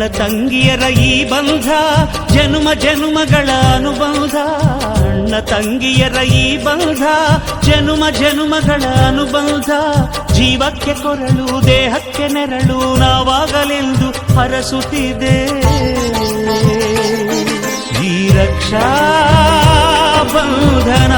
ಅಣ್ಣ ತಂಗಿಯರ ಈ ಬಂಧ ಜನುಮ ಜನುಮಗಳ ಅನುಬಂಧ. ಅಣ್ಣ ತಂಗಿಯರ ಈ ಬಂಧ ಜನುಮ ಜನುಮಗಳ ಅನುಬಂಧ. ಜೀವಕ್ಕೆ ಕೊರಳು ದೇಹಕ್ಕೆ ನೆರಳು ನಾವಾಗಲೆಂದು ಹರಸುತ್ತಿದೆ ಈ ರಕ್ಷಾ ಬಂಧನ.